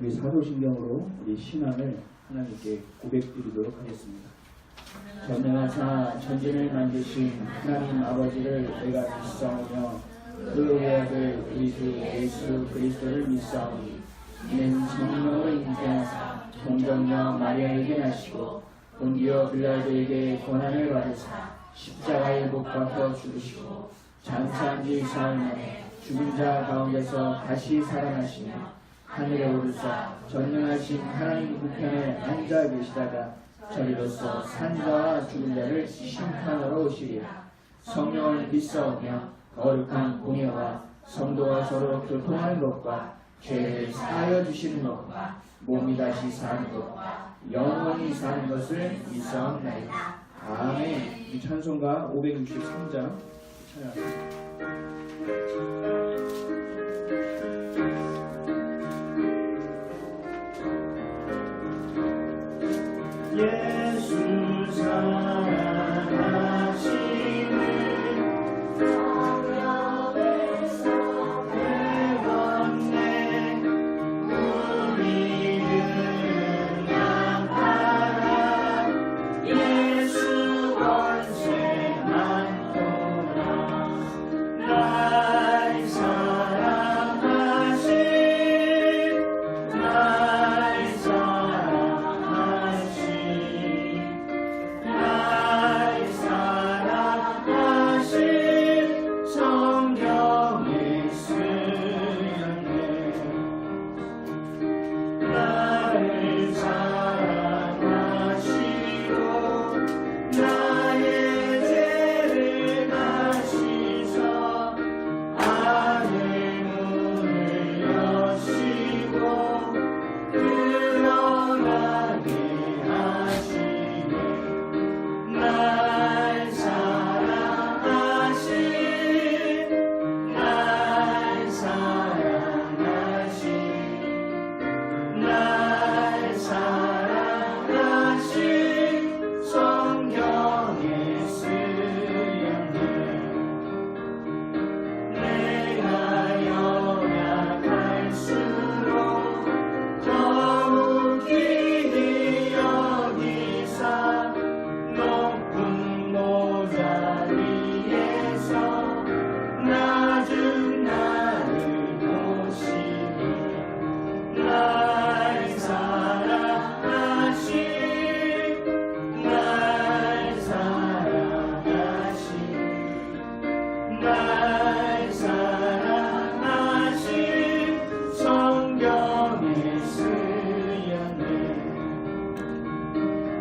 우리 사도신경으로 우리 신앙을 하나님께 고백드리도록 하겠습니다. 전능하사 천지를 만드신 하나님 아버지를 내가 믿사오며 그 외아들 우리 주 예수 그리스도를 믿사오니 이는 성령으로 잉태하사 동정녀 마리아에게 나시고 본디오 빌라도에게 고난을 받으사 십자가에 못 박혀 죽으시고 장사한 지 사흘 만에 죽은 자 가운데서 다시 살아나시며 하늘에 오르사 전능하신 하나님 우편에 앉아 계시다가 저리로서 산자와 죽은 자를 심판하러 오시리라. 성령을 믿사오며 거룩한 공예와 성도와 서로 교통하는 것과 죄를 사하여 주시는 것과 몸이 다시 사는 것과 영원히 사는 것을 믿사옵나이다. 아멘. 이 찬송가 563장 찬양합니다. 예수 사랑하시는 성령에서 배웠네. 우리는 양파라 예수 권세 많도다. 날 사랑하신 날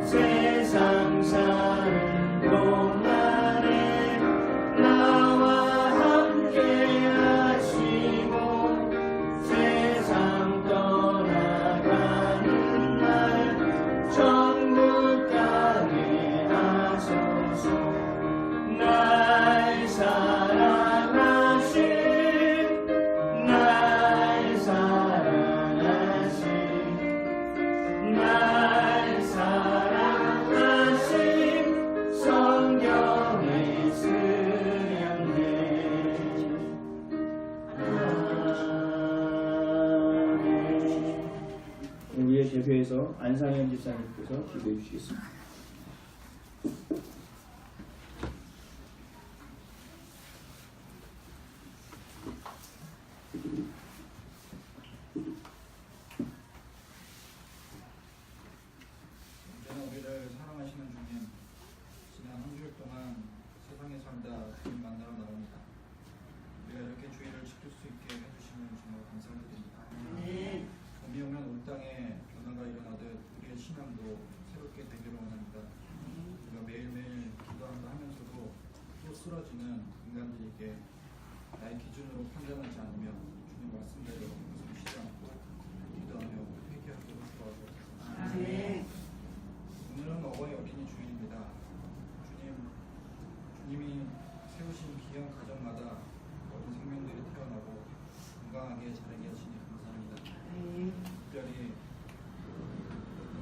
세상 사는 동안에 나와 함께 하시고 세상 떠나가는 날 천국 가게 하소서. 날 사랑하신 날 사랑하신 날 사랑하신 성경에 쓰였네. 아멘. 우리의 대표에서 안상현 집사님께서 기도해 주시겠습니다. 우리를 사랑하시는 주님, 지난 한 주일 동안 세상에 살다 주님 만나러 나옵니다. 우리가 이렇게 주의를 지킬 수 있게 해주시면 정말 감사드립니다. 봄이 오면 올 땅에 변화가 일어나듯 우리의 신앙도 새롭게 되기를 원합니다. 우리가 매일매일 기도한다 하면서도 또 쓰러지는 인간들에게 나의 기준으로 판단하지 않으며 주님 말씀대로 숨쉬지 않고 기도하며 회개하도록 도와주옵소서. 오늘은 어버이 어린이 주일입니다. 주님이 세우신 귀한 가정마다 어린 생명들이 태어나고 건강하게 자라게 하시니 감사합니다. 특별히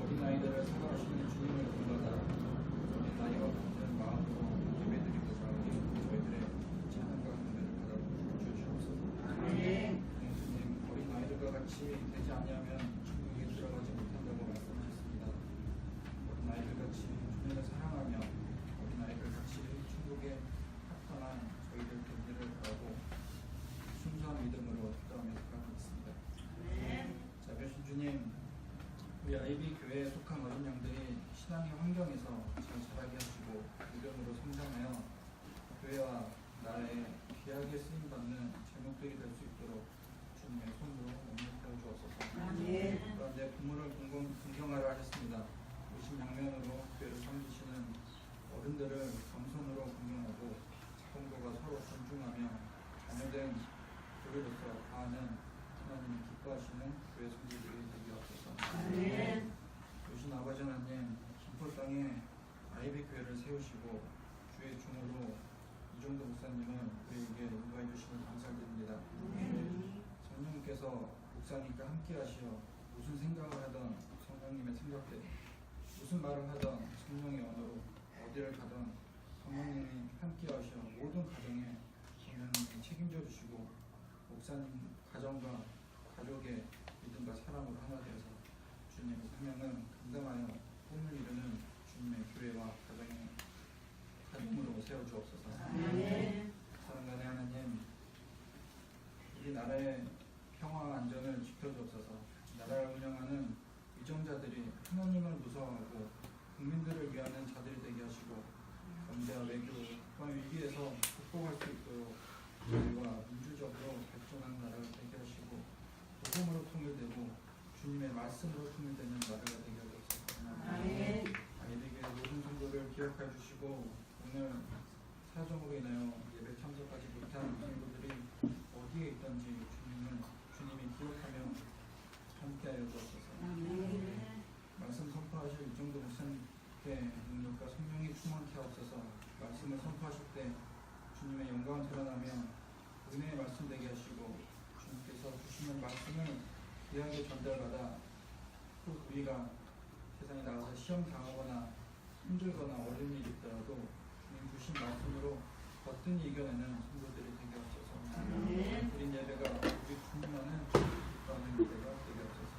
어린아이들을 사랑하시는 주님을 본받아 어린아이와 같은 마음으로 예배드리고자 하니 저희들의 찬양과 은혜를 받아주시옵소서. 예수님 우리 아이비 교회에 속한 어린 양들이 신앙의 환경에서 잘 자라게 하시고 믿음으로 성장하여 교회와 나라에 귀하게 쓰임받는 제목들이 될 수 있도록 주님의 손으로 능력하여 주옵소서. 그런데 부모를 공경하라 하셨습니다. 오신 양면으로 교회를 섬기시는 어른들을 겸손으로 공경하고 자본가가 서로 존중하며 자녀된 교회로서 다하는 하나님이 기뻐하시는 교회 성도들이 되게 하옵소서. 오신 아버지 하나님, 김포 땅에 아이비 교회를 세우시고 주의 종으로 이종도 목사님은 우리에게 인도해 주시면 감사드립니다. 성령님께서 목사님과 함께 하시어 무슨 생각을 하던 성령님의 생각대로, 무슨 말을 하던 성령의 언어로, 어디를 가던 성령님이 함께 하시어 모든 가정에 성령님이 책임져 주시고 목사님 가정과 가족의 믿음과 사랑으로 하나 되어서 주님의 사명을 감당하여 꿈을 이루는 주님의 교회와 가정으로 세워주옵소서. 사랑간의 하나님, 우리 나라의 평화와 안전을 지켜주옵소서. 나라를 운영하는 위정자들이 하나님을 무서워하고 국민들을 위하는 자들이 되게 하시고 경제와 외교 또한 위기에서 극복할 수 있도록 자유와 민주적으로 발전하는 나라가 되게 하시고 복음으로 통일되고 주님의 말씀으로 통일되는 나라가 되게 하옵소서. 아이들에게 모든 성도를 기억해 주시고 오늘 사정으로 인하여 예배 참석하지 못한 성도들이 어디에 있든지 주님이 기억하며 함께하여 주옵소서. 말씀 선포하실 이정도 목사님께 능력과 성령이 충만케 하옵소서. 말씀을 선포하실 때 주님의 영광을 드러나며 은혜의 말씀 되게 하시고 주님께서 주시는 말씀을 귀하게 전달받아 또 우리가 세상에 나가서 시험 당하거나 힘들거나 어려운 일이 있더라도 주님 주신 말씀으로 거뜬히 이겨내는 성도들이 되게 하옵소서. 드린 예배가 우리 주님만은 기뻐하는 예배가 되게 하옵소서.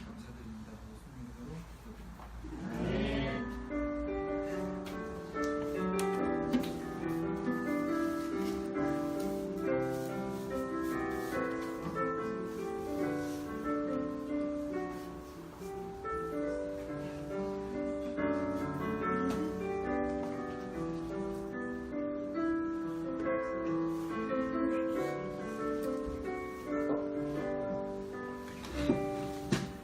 감사드립니다. 예수님 이름으로 기도드립니다.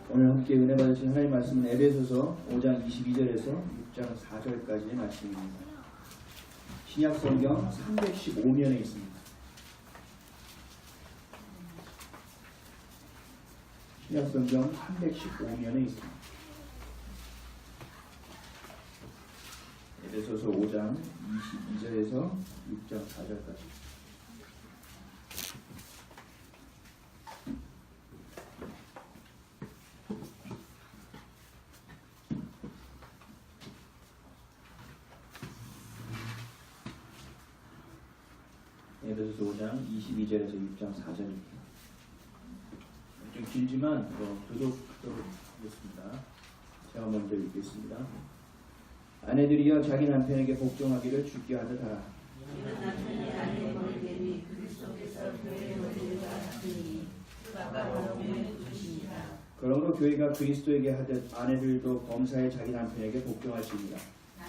오늘 함께 은혜 받으신 하나님 말씀은 에베소서 5장 22절에서 6장 4절까지의 말씀입니다. 신약 성경 315면에 있습니다. 신약 성경 315면에 있습니다. 에베소서 5장 22절에서 6장 4절까지. 에베소서 5장 22절에서 6장 4절입니다. 좀 길지만 교독하도록 하겠습니다. 제가 먼저 읽겠습니다. 아내들이여 자기 남편에게 복종하기를 주께 하듯 하라. 그러므로 교회가 그리스도에게 하듯 아내들도 범사에 자기 남편에게 복종할지니라.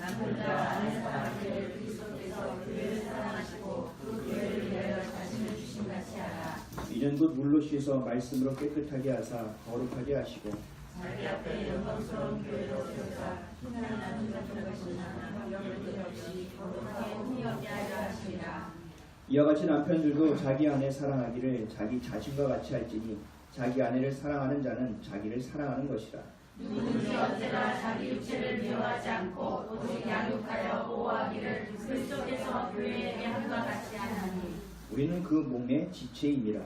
남편과 아내 사랑하기를 그리스도께서 교회를 사랑하시고 그 교회를 위하여 자신을 주신 같이 하라. 이는 곧 물로 씻어 말씀으로 깨끗하게 하사 거룩하게 하시고 자기 앞에 영광스러운 교회로 세우사 흔한 남편과 것이나 환경을 없이 거룩하게 흥미없게 하려 하시리라. 이와 같이 남편들도 자기 아내 사랑하기를 자기 자신과 같이 할지니 자기 아내를 사랑하는 자는 자기를 사랑하는 것이라. 누구든지 언제나 자기 육체를 미워하지 않고 오직 양육하여 보호하기를 그리스도께서 교회에게 함과 같이 하나니 우리는 그 몸의 지체이니라.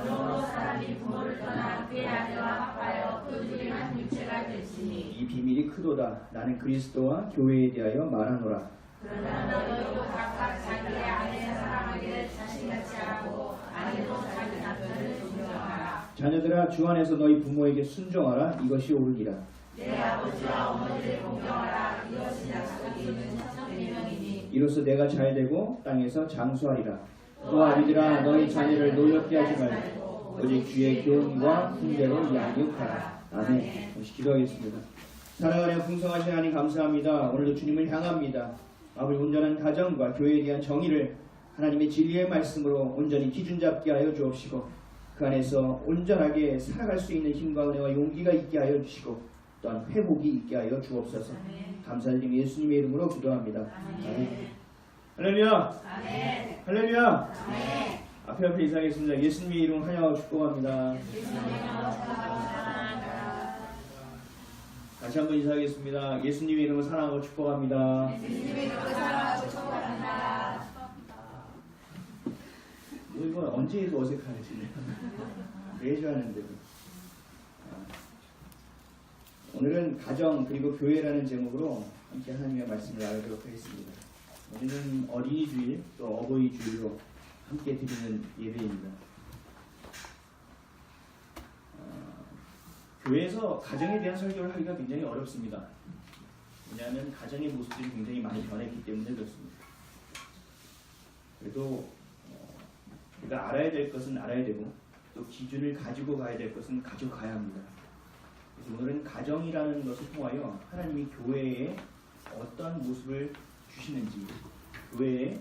그러므로 사람이 부모를 떠나 그의 아내와 합하여 그 둘이 한 육체가 될지니 이 비밀이 크도다. 나는 그리스도와 교회에 대하여 말하노라. 그러나 너희도 각각 자기의 아내를 사랑하기를 자신같이 하고 아내도 자기 남편을 존경하라. 자녀들아 주 안에서 너희 부모에게 순종하라. 이것이 옳으니라. 내 아버지와 어머니를 공경하라. 이것이 약속이 있는 천명이니 이로써 내가 잘되고 땅에서 장수하리라. 또 아비들아 너희 자녀를 노엽게 하지 말고 오직 주의 교훈과 훈계로 양육하라. 아멘. 다시 기도하겠습니다. 사랑하는 풍성하신 하나님 감사합니다. 오늘도 주님을 향합니다. 아버지 온전한 가정과 교회에 대한 정의를 하나님의 진리의 말씀으로 온전히 기준 잡게 하여 주옵시고 그 안에서 온전하게 살아갈 수 있는 힘과 은혜와 용기가 있게 하여 주시고 또한 회복이 있게 하여 주옵소서. 감사드리며 예수님의 이름으로 기도합니다. 아멘. 할렐루야. 아멘. 할렐루야. 아멘. 앞에 인사하겠습니다. 예수님의 이름 환영하고 축복합니다. 다시 한번 인사하겠습니다. 예수님의 이름을 사랑하고 축복합니다. 예수님의 이름으로 사랑하고 축복합니다. 이거 언제 해도 어색하지. 매주 하는데도. 오늘은 가정 그리고 교회라는 제목으로 함께 하나님의 말씀을 나누도록 하겠습니다. 오늘은 어린이 주일 또 어버이 주일로 함께 드리는 예배입니다. 교회에서 가정에 대한 설교를 하기가 굉장히 어렵습니다. 왜냐하면 가정의 모습들이 굉장히 많이 변했기 때문에 그렇습니다. 그래도 우리가 알아야 될 것은 알아야 되고 또 기준을 가지고 가야 될 것은 가지고 가야 합니다. 그래서 오늘은 가정이라는 것을 통하여 하나님이 교회에 어떤 모습을 주시는지 교회를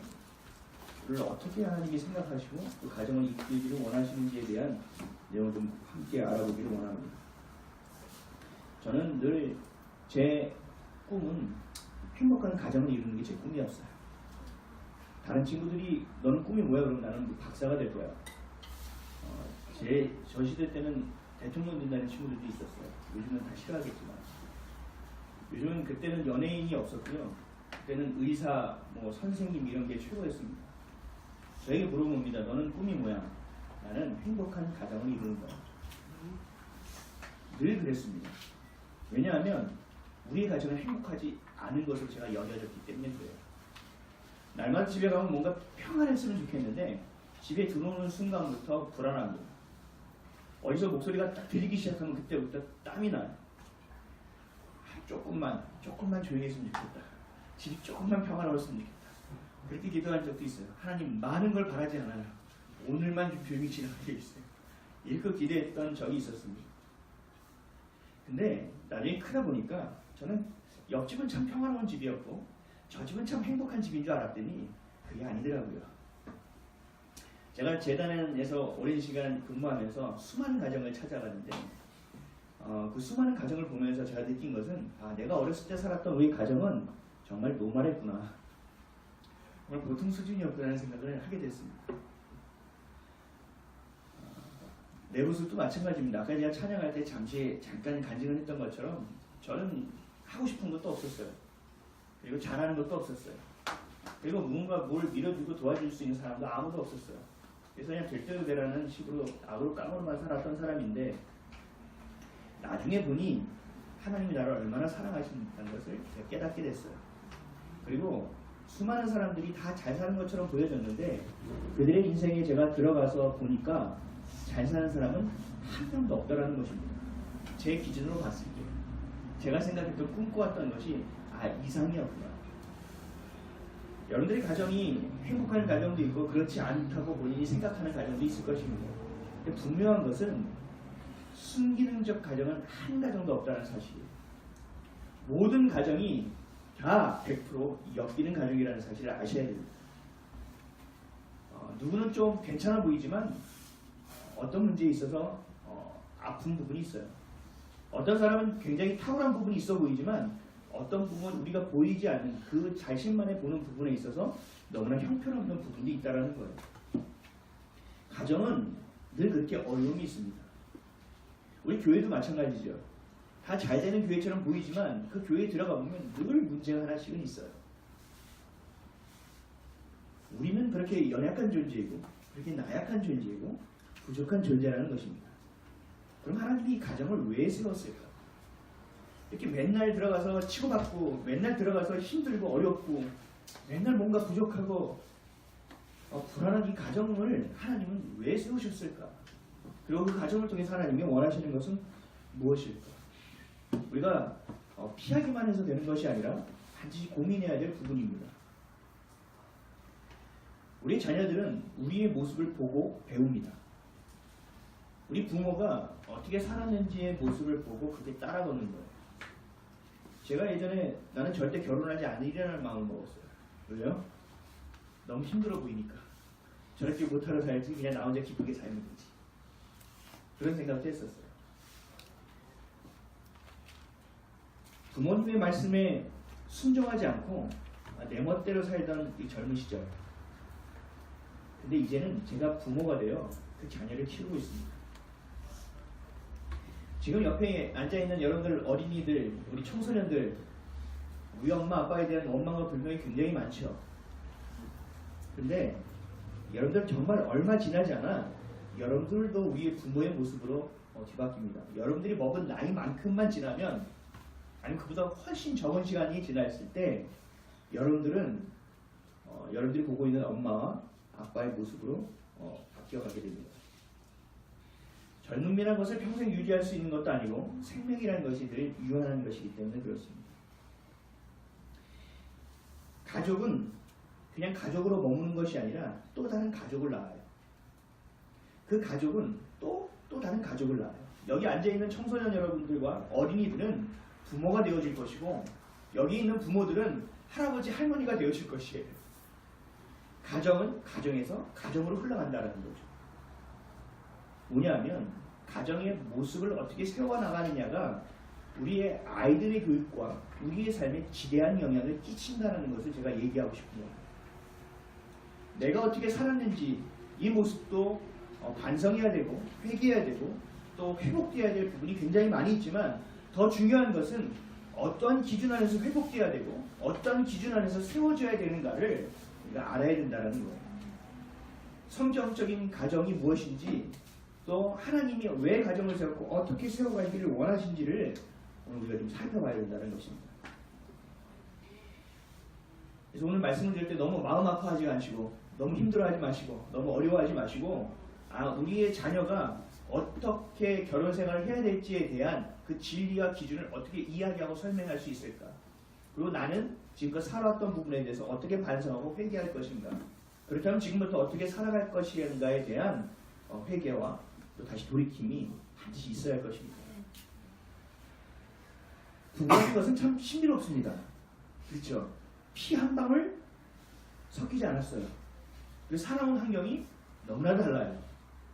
어떻게 하나님이 생각하시고 또 가정을 이끌기를 원하시는지에 대한 내용을 좀 함께 알아보기를 원합니다. 저는 늘 제 꿈은 행복한 가정을 이루는 게 제 꿈이었어요. 다른 친구들이 너는 꿈이 뭐야? 그러면 나는 박사가 될 거야. 저 시대 때는 대통령 된다는 친구들도 있었어요. 요즘은 다 싫어하겠지만 요즘은 그때는 연예인이 없었고요. 그때는 의사, 선생님 이런 게 최고였습니다. 저에게 물어봅니다. 너는 꿈이 뭐야? 나는 행복한 가정을 이루는 거야. 늘 그랬습니다. 왜냐하면 우리 가정은 행복하지 않은 것을 제가 여겨졌기 때문에 그래요. 날마다 집에 가면 뭔가 평안했으면 좋겠는데 집에 들어오는 순간부터 불안합니다. 어디서 목소리가 딱 들리기 시작하면 그때부터 땀이 나요. 조금만 조용히 했으면 좋겠다. 집이 조금만 평안했으면 좋겠다. 그렇게 기도한 적도 있어요. 하나님 많은 걸 바라지 않아요. 오늘만 좀 조용히 지나가게 해주세요. 이렇게 기도했던 적이 있었습니다. 근데 나중에 크다 보니까 저는 옆집은 참 평안한 집이었고 저 집은 참 행복한 집인 줄 알았더니 그게 아니더라고요. 제가 재단에서 오랜 시간 근무하면서 수많은 가정을 찾아가는데 그 수많은 가정을 보면서 제가 느낀 것은 내가 어렸을 때 살았던 우리 가정은 정말 노말했구나. 정말 보통 수준이었구나라는 생각을 하게 됐습니다. 내 모습도 마찬가지입니다. 아까 제가 찬양할 때 잠깐 간증을 했던 것처럼 저는 하고 싶은 것도 없었어요. 그리고 잘하는 것도 없었어요. 그리고 누군가 뭘 밀어주고 도와줄 수 있는 사람도 아무도 없었어요. 그래서 그냥 될 대로 되라는 식으로 악으로 깡으로만 살았던 사람인데 나중에 보니 하나님이 나를 얼마나 사랑하신다는 것을 깨닫게 됐어요. 그리고 수많은 사람들이 다 잘 사는 것처럼 보여졌는데 그들의 인생에 제가 들어가서 보니까 잘 사는 사람은 한 명도 없더라는 것입니다. 제 기준으로 봤을 때 제가 생각했던 꿈꿔왔던 것이 이상이었구나. 여러분들의 가정이 행복한 가정도 있고 그렇지 않다고 본인이 생각하는 가정도 있을 것입니다. 분명한 것은 순기능적 가정은 한 가정도 없다는 사실이에요. 모든 가정이 다 100% 엮이는 가정이라는 사실을 아셔야 됩니다. 누구는 좀 괜찮아 보이지만 어떤 문제에 있어서 아픈 부분이 있어요. 어떤 사람은 굉장히 탁월한 부분이 있어 보이지만 어떤 부분은 우리가 보이지 않는 그 자신만의 보는 부분에 있어서 너무나 형편없는 부분이 있다는 거예요. 가정은 늘 그렇게 어려움이 있습니다. 우리 교회도 마찬가지죠. 다 잘 되는 교회처럼 보이지만 그 교회에 들어가 보면 늘 문제가 하나씩은 있어요. 우리는 그렇게 연약한 존재이고 그렇게 나약한 존재이고 부족한 존재라는 것입니다. 그럼 하나님이 이 가정을 왜 세웠을까? 이렇게 맨날 들어가서 치고받고 맨날 들어가서 힘들고 어렵고 맨날 뭔가 부족하고 불안한 이 가정을 하나님은 왜 세우셨을까? 그리고 그 가정을 통해서 하나님이 원하시는 것은 무엇일까? 우리가 피하기만 해서 되는 것이 아니라 반드시 고민해야 될 부분입니다. 우리 자녀들은 우리의 모습을 보고 배웁니다. 우리 부모가 어떻게 살았는지의 모습을 보고 그렇게 따라걷는 거예요. 제가 예전에 나는 절대 결혼하지 않으리라는 마음을 먹었어요. 왜요? 너무 힘들어 보이니까. 저렇게 못하러 살지 그냥 나 혼자 기쁘게 살면 되지. 그런 생각도 했었어요. 부모님의 말씀에 순종하지 않고 내 멋대로 살던 이 젊은 시절. 근데 이제는 제가 부모가 되어 그 자녀를 키우고 있습니다. 지금 옆에 앉아있는 여러분들 어린이들, 우리 청소년들, 우리 엄마 아빠에 대한 원망과 불명이 굉장히 많죠. 근데 여러분들 정말 얼마 지나지 않아 여러분들도 우리의 부모의 모습으로 뒤바뀝니다. 여러분들이 먹은 나이만큼만 지나면, 아니면 그보다 훨씬 적은 시간이 지났을 때 여러분들은 여러분들이 보고 있는 엄마와 아빠의 모습으로 바뀌어가게 됩니다. 젊음이라는 것을 평생 유지할 수 있는 것도 아니고 생명이라는 것이 늘 유한한 것이기 때문에 그렇습니다. 가족은 그냥 가족으로 머무는 것이 아니라 또 다른 가족을 낳아요. 그 가족은 또 다른 가족을 낳아요. 여기 앉아있는 청소년 여러분들과 어린이들은 부모가 되어질 것이고, 여기 있는 부모들은 할아버지 할머니가 되어질 것이에요. 가정은 가정에서 가정으로 흘러간다는 거죠. 뭐냐면 가정의 모습을 어떻게 세워나가느냐가 우리의 아이들의 교육과 우리의 삶에 지대한 영향을 끼친다는 것을 제가 얘기하고 싶습니다. 내가 어떻게 살았는지 이 모습도 반성해야 되고 회개해야 되고 또 회복돼야 될 부분이 굉장히 많이 있지만, 더 중요한 것은 어떤 기준 안에서 회복돼야 되고 어떤 기준 안에서 세워져야 되는가를 우리가 알아야 된다는 거예요. 성경적인 가정이 무엇인지, 또 하나님이 왜 가정을 세웠고 어떻게 세워가기를 원하신지를 오늘 우리가 좀 살펴봐야 된다는 것입니다. 그래서 오늘 말씀을 드릴 때 너무 마음 아파하지 마시고, 너무 힘들어하지 마시고, 너무 어려워하지 마시고, 우리의 자녀가 어떻게 결혼 생활을 해야 될지에 대한 그 진리와 기준을 어떻게 이야기하고 설명할 수 있을까? 그리고 나는 지금껏 살아왔던 부분에 대해서 어떻게 반성하고 회개할 것인가? 그렇다면 지금부터 어떻게 살아갈 것인가에 대한 회개와 또 다시 돌이킴이 반드시 있어야 할 것입니다. 부모라는 것은 참 신비롭습니다. 그렇죠? 피 한 방울 섞이지 않았어요. 그래서 살아온 환경이 너무나 달라요.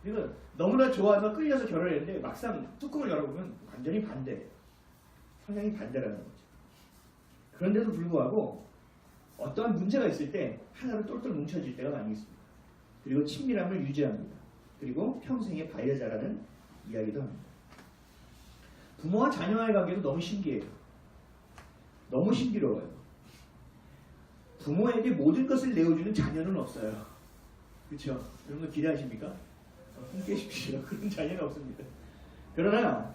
그리고 너무나 좋아서 끌려서 결혼했는데 막상 뚜껑을 열어보면 완전히 반대. 성향이 반대라는 거죠. 그런데도 불구하고 어떠한 문제가 있을 때 하나로 똘똘 뭉쳐질 때가 많이 있습니다. 그리고 친밀함을 유지합니다. 그리고 평생의 반려자라는 이야기도 합니다. 부모와 자녀와의 관계도 너무 신기해요. 너무 신비로워요. 부모에게 모든 것을 내어주는 자녀는 없어요. 그렇죠? 여러분 기대하십니까? 꿈 깨십시오. 그런 자녀는 없습니다. 그러나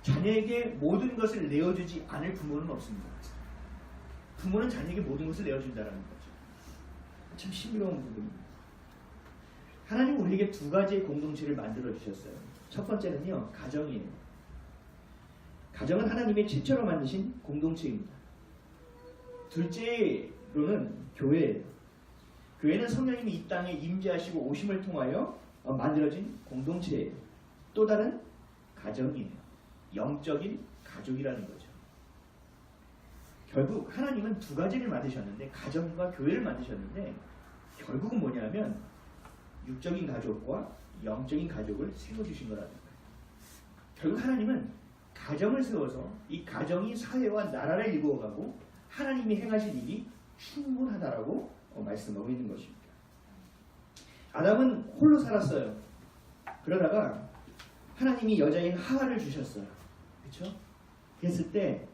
자녀에게 모든 것을 내어주지 않을 부모는 없습니다. 부모는 자녀에게 모든 것을 내어준다는 거죠. 참 신비로운 부분입니다. 하나님은 우리에게 두 가지의 공동체를 만들어 주셨어요. 첫 번째는요, 가정이에요. 가정은 하나님의 최초로 만드신 공동체입니다. 둘째로는 교회예요. 교회는 성령님이 이 땅에 임재하시고 오심을 통하여 만들어진 공동체예요. 또 다른 가정이에요. 영적인 가족이라는 거죠. 결국 하나님은 두 가지를 만드셨는데, 가정과 교회를 만드셨는데, 결국은 뭐냐면 육적인 가족과 영적인 가족을 세워주신 거라는 거예요. 결국 하나님은 가정을 세워서 이 가정이 사회와 나라를 이루어가고 하나님이 행하신 일이 충분하다라고 말씀하고 있는 것입니다. 아담은 홀로 살았어요. 그러다가 하나님이 여자인 하와를 주셨어요. 그렇죠? 그랬을 때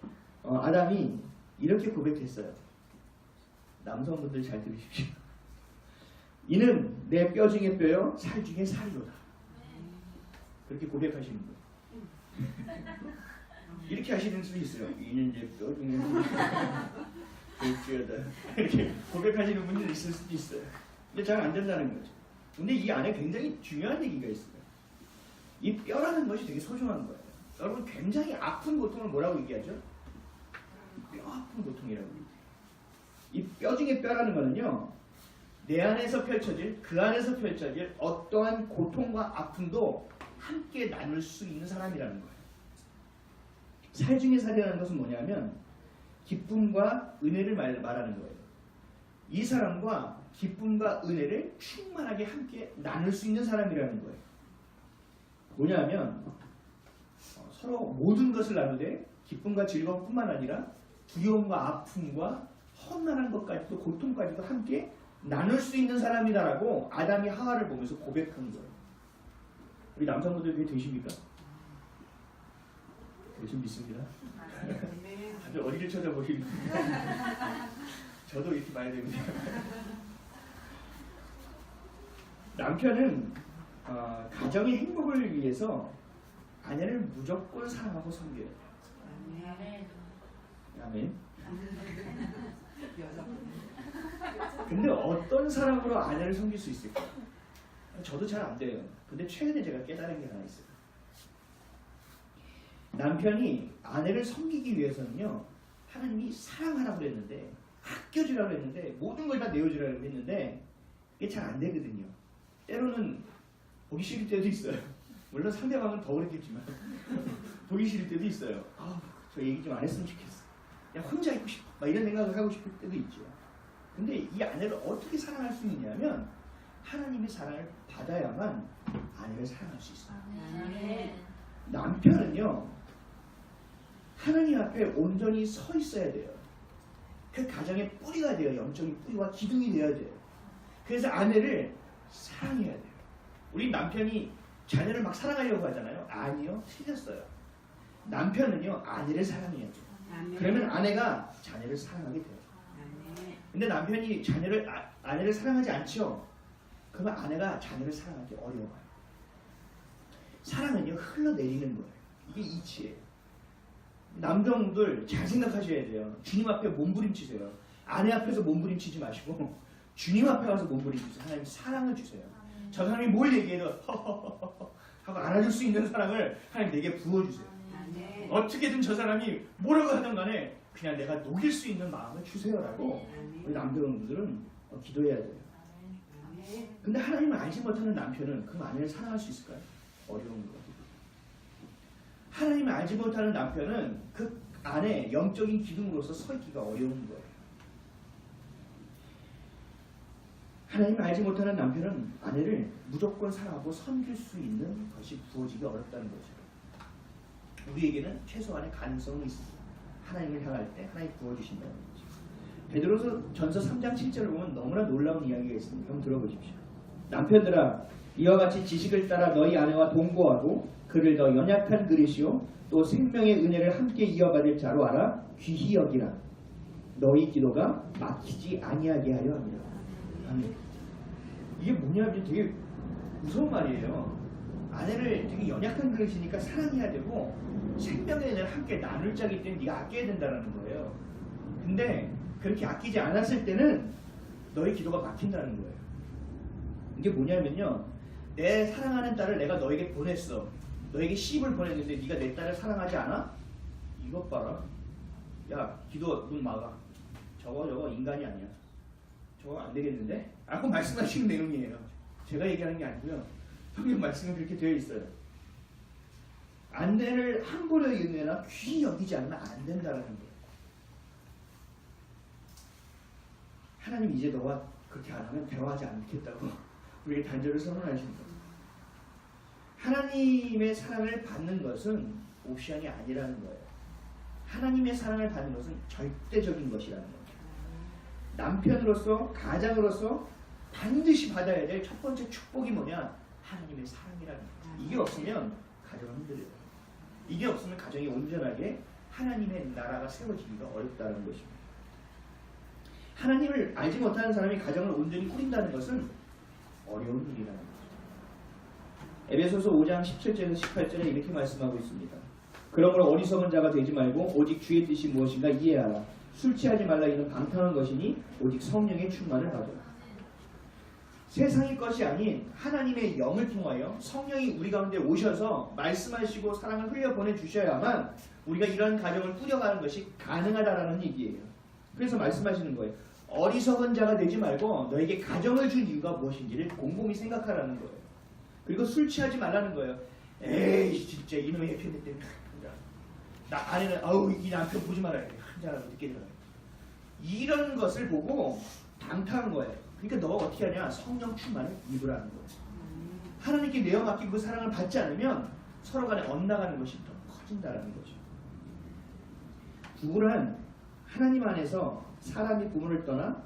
아담이 이렇게 고백했어요. 남성분들 잘 들으십시오. 이는 내 뼈 중에 뼈요, 살 중에 살이로다. 그렇게 고백하시는 거예요. 이렇게 하시는 수도 있어요. 이는 내 뼈 중에 뼈다. 이렇게 고백하시는 분들이 있을 수도 있어요. 근데 잘 안 된다는 거죠. 근데 이 안에 굉장히 중요한 얘기가 있어요. 이 뼈라는 것이 되게 소중한 거예요. 여러분, 굉장히 아픈 고통을 뭐라고 얘기하죠? 뼈 아픈 고통이라고 얘기해요. 이 뼈 중에 뼈라는 거는요, 내 안에서 펼쳐질, 그 안에서 펼쳐질 어떠한 고통과 아픔도 함께 나눌 수 있는 사람이라는 거예요. 살 중에 살이라는 것은 뭐냐면 기쁨과 은혜를 말하는 거예요. 이 사람과 기쁨과 은혜를 충만하게 함께 나눌 수 있는 사람이라는 거예요. 뭐냐면 서로 모든 것을 나누되 기쁨과 즐거움뿐만 아니라 두려움과 아픔과 험난한 것까지도 고통까지도 함께 나눌 수 있는 사람이다라고 아담이 하와를 보면서 고백한 거예요. 우리 남성분들 그게 되십니까? 좀 믿습니다. 다들 어디를 쳐다보시는 저도 이렇게 봐야 됩니다. 남편은 가정의 행복을 위해서 아내를 무조건 사랑하고 섬겨요. 아멘. 근데 어떤 사람으로 아내를 섬길 수 있을까? 저도 잘 안 돼요. 근데 최근에 제가 깨달은 게 하나 있어요. 남편이 아내를 섬기기 위해서는요, 하나님이 사랑하라고 그랬는데, 아껴주라고 했는데, 모든 걸 다 내어주라고 했는데, 이게 잘 안 되거든요. 때로는 보기 싫을 때도 있어요. 물론 상대방은 더 그랬겠지만, 보기 싫을 때도 있어요. 저 얘기 좀 안 했으면 좋겠어. 그냥 혼자 있고 싶어. 막 이런 생각을 하고 싶을 때도 있죠. 근데 이 아내를 어떻게 사랑할 수 있냐면, 하나님의 사랑을 받아야만 아내를 사랑할 수 있어요. 남편은요, 하나님 앞에 온전히 서 있어야 돼요. 그 가정의 뿌리가 돼요. 영적인 뿌리와 기둥이 되어야 돼요. 그래서 아내를 사랑해야 돼요. 우리 남편이 자녀를 막 사랑하려고 하잖아요. 아니요, 틀렸어요. 남편은요, 아내를 사랑해야 돼요. 그러면 아내가 자녀를 사랑하게 돼요. 근데 남편이 아내를 사랑하지 않죠? 그러면 아내가 자녀를 사랑하기 어려워요. 사랑은요, 흘러내리는 거예요. 이게 이치예요. 남성들 잘 생각하셔야 돼요. 주님 앞에 몸부림치세요. 아내 앞에서 몸부림치지 마시고 주님 앞에 가서 몸부림치세요. 하나님 사랑을 주세요. 저 사람이 뭘 얘기해도 허허허허 하고 알아줄 수 있는 사랑을 하나님 내게 부어주세요. 어떻게든 저 사람이 뭐라고 하든 간에 그냥 내가 녹일 수 있는 마음을 주세요라고 우리 남성분들은 기도해야 돼요. 근데 하나님을 알지 못하는 남편은 그 아내를 사랑할 수 있을까요? 어려운 거예요. 하나님을 알지 못하는 남편은 그 안에 영적인 기둥으로서 서 있기가 어려운 거예요. 하나님을 알지 못하는 남편은 아내를 무조건 사랑하고 섬길 수 있는 것이 부어지기 어렵다는 거죠. 우리에게는 최소한의 가능성은 있습니다. 하나님을 향할 때 하나님 부어주신다는 거죠. 베드로서 전서 3장 7절을 보면 너무나 놀라운 이야기가 있습니다. 한번 들어보십시오. 남편들아, 이와 같이 지식을 따라 너희 아내와 동거하고 그를 더 연약한 그릇이요 또 생명의 은혜를 함께 이어받을 자로 알아 귀히 여기라. 너희 기도가 막히지 아니하게 하려 합니다. 아멘. 이게 뭐냐면 되게 무서운 말이에요. 아내를 되게 연약한 그릇이니까 사랑해야 되고 생명의 은혜를 함께 나눌 자기 때문에 네가 아껴야 된다는 거예요. 근데 그렇게 아끼지 않았을 때는 너희 기도가 막힌다는 거예요. 이게 뭐냐면요, 내 사랑하는 딸을 내가 너에게 보냈어. 너에게 시집을 보냈는데 네가 내 딸을 사랑하지 않아? 이것 봐라. 야, 기도 눈 막아. 저거 인간이 아니야. 저거 안 되겠는데? 라고 말씀하시는 내용이에요. 제가 얘기하는 게 아니고요. 성경 말씀은 그렇게 되어 있어요. 아내를 함부로 은혜나 귀히 여기지 않으면 안 된다는 거예요. 하나님 이제 너와 그렇게 안 하면 대화하지 않겠다고 우리에게 단절을 선언하신 거예요. 하나님의 사랑을 받는 것은 옵션이 아니라는 거예요. 하나님의 사랑을 받는 것은 절대적인 것이라는 거예요. 남편으로서, 가장으로서 반드시 받아야 될 첫 번째 축복이 뭐냐? 하나님의 사랑이라는 거예요. 이게 없으면 가정은 흔들려요. 이게 없으면 가정이 온전하게 하나님의 나라가 세워지기가 어렵다는 것입니다. 하나님을 알지 못하는 사람이 가정을 온전히 꾸린다는 것은 어려운 일이라는 거죠. 에베소서 5장 17절에서 18절에 이렇게 말씀하고 있습니다. 그러므로 어리석은 자가 되지 말고 오직 주의 뜻이 무엇인가 이해하라. 술 취하지 말라. 이는 방탕한 것이니 오직 성령의 충만을 받으라. 세상의 것이 아닌 하나님의 영을 통하여 성령이 우리 가운데 오셔서 말씀하시고 사랑을 흘려 보내주셔야만 우리가 이런 가정을 꾸려가는 것이 가능하다라는 얘기예요. 그래서 말씀하시는 거예요. 어리석은 자가 되지 말고 너에게 가정을 준 이유가 무엇인지를 곰곰이 생각하라는 거예요. 그리고 술 취하지 말라는 거예요. 에이 진짜 이놈의 해피엔드 때문에 나 아내는 아우 이 남편 보지 말아야 돼. 한잔하고 늦게 들어가요. 이런 것을 보고 방탕한 거예요. 그러니까 너가 어떻게 하냐? 성령 충만을 입으라는 거예요. 하나님께 내어 맡기고 그 사랑을 받지 않으면 서로 간에 엇나가는 것이 더 커진다는 거죠. 부부란 하나님 안에서 사람이 부모를 떠나